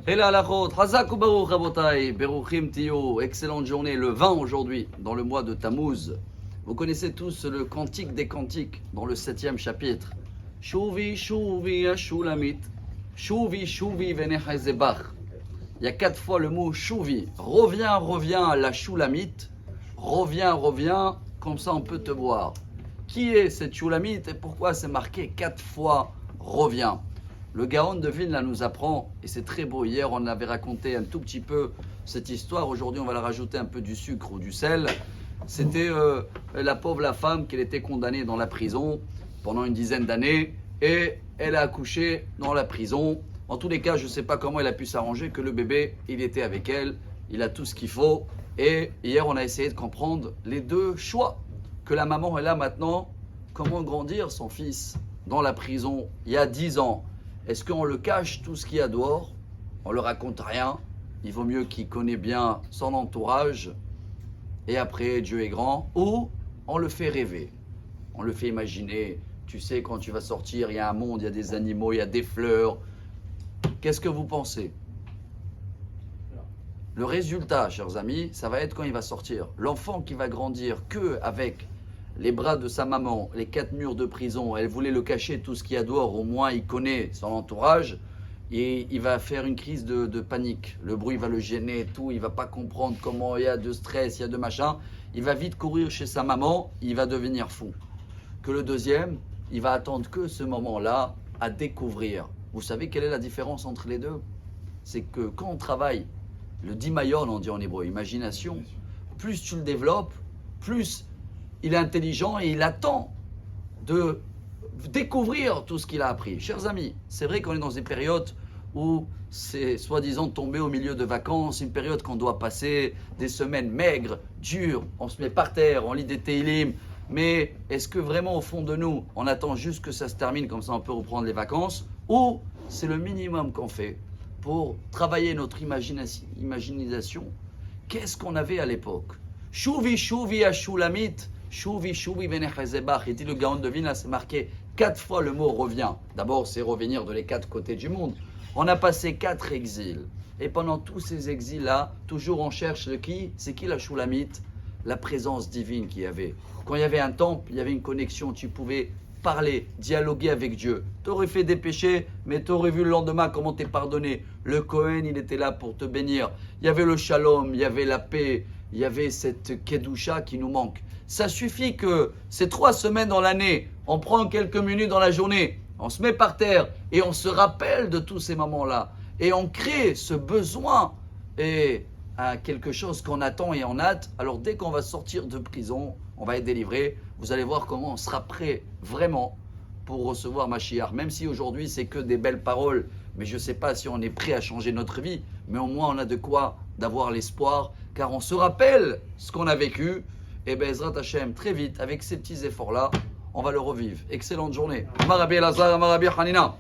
Et là, la route, Hazak Baruch Rabotai, Beruchim Tiyo, excellente journée, le 20 aujourd'hui, dans le mois de Tammuz. Vous connaissez tous le cantique des cantiques, dans le 7e chapitre. Shuvi, Shuvi, Ashulamit, Shuvi, Shuvi, Venechazebach. Il y a 4 fois le mot Shuvi. Reviens, reviens, la Shulamite. Reviens, reviens, comme ça on peut te voir. Qui est cette Shulamite et pourquoi c'est marqué 4 fois reviens? Le Gaon de Vilna nous apprend, et c'est très beau, hier on avait raconté un tout petit peu cette histoire, aujourd'hui on va la rajouter un peu du sucre ou du sel. C'était la pauvre la femme qui était condamnée dans la prison pendant une dizaine d'années et elle a accouché dans la prison. En tous les cas, je ne sais pas comment elle a pu s'arranger que le bébé, il était avec elle, il a tout ce qu'il faut. Et hier on a essayé de comprendre les deux choix que la maman elle a maintenant, comment grandir son fils dans la prison il y a 10 ans. Est-ce qu'on le cache tout ce qu'il y a dehors? On ne le raconte rien. Il vaut mieux qu'il connaisse bien son entourage. Et après, Dieu est grand. Ou on le fait rêver. On le fait imaginer. Tu sais, quand tu vas sortir, il y a un monde, il y a des animaux, il y a des fleurs. Qu'est-ce que vous pensez? Le résultat, chers amis, ça va être quand il va sortir. L'enfant qui va grandir que avec les bras de sa maman, les 4 murs de prison, elle voulait le cacher, tout ce qu'il y a dehors, au moins il connaît son entourage, et il va faire une crise de panique. Le bruit va le gêner, tout, il ne va pas comprendre comment il y a de stress, il y a de machin. Il va vite courir chez sa maman, il va devenir fou. Que le deuxième, il va attendre que ce moment-là à découvrir. Vous savez quelle est la différence entre les deux? C'est que quand on travaille, le dimayon, on dit en hébreu, imagination, plus tu le développes, plus il est intelligent et il attend de découvrir tout ce qu'il a appris. Chers amis, c'est vrai qu'on est dans des périodes où c'est soi-disant tombé au milieu de vacances, une période qu'on doit passer, des semaines maigres, dures, on se met par terre, on lit des Teilim, mais est-ce que vraiment au fond de nous, on attend juste que ça se termine, comme ça on peut reprendre les vacances, ou c'est le minimum qu'on fait pour travailler notre imagination? Qu'est-ce qu'on avait à l'époque? Shuvi, Shuvi, Ashulamit, Shuvi, Shuvi, Venechazebach. Et dit le Gaon de Vilna, c'est marqué 4 fois le mot revient. D'abord, c'est revenir de les 4 côtés du monde. On a passé 4 exils. Et pendant tous ces exils-là, toujours on cherche le qui? C'est qui la Shulamite? La présence divine qu'il y avait. Quand il y avait un temple, il y avait une connexion. Tu pouvais parler, dialoguer avec Dieu. Tu aurais fait des péchés, mais tu aurais vu le lendemain comment t'es pardonné. Le Kohen, il était là pour te bénir. Il y avait le shalom, il y avait la paix, il y avait cette kedusha qui nous manque. Ça suffit que ces 3 semaines dans l'année, on prend quelques minutes dans la journée, on se met par terre et on se rappelle de tous ces moments-là. Et on crée ce besoin et à quelque chose qu'on attend et on hâte. Alors dès qu'on va sortir de prison, on va être délivré. Vous allez voir comment on sera prêt vraiment pour recevoir Mashiach. Même si aujourd'hui c'est que des belles paroles, mais je ne sais pas si on est prêt à changer notre vie, mais au moins on a de quoi d'avoir l'espoir, car on se rappelle ce qu'on a vécu. Et bien, Ezrat Hashem, très vite, avec ces petits efforts-là, on va le revivre. Excellente journée. Marabi Elazar, Marabi Hanina.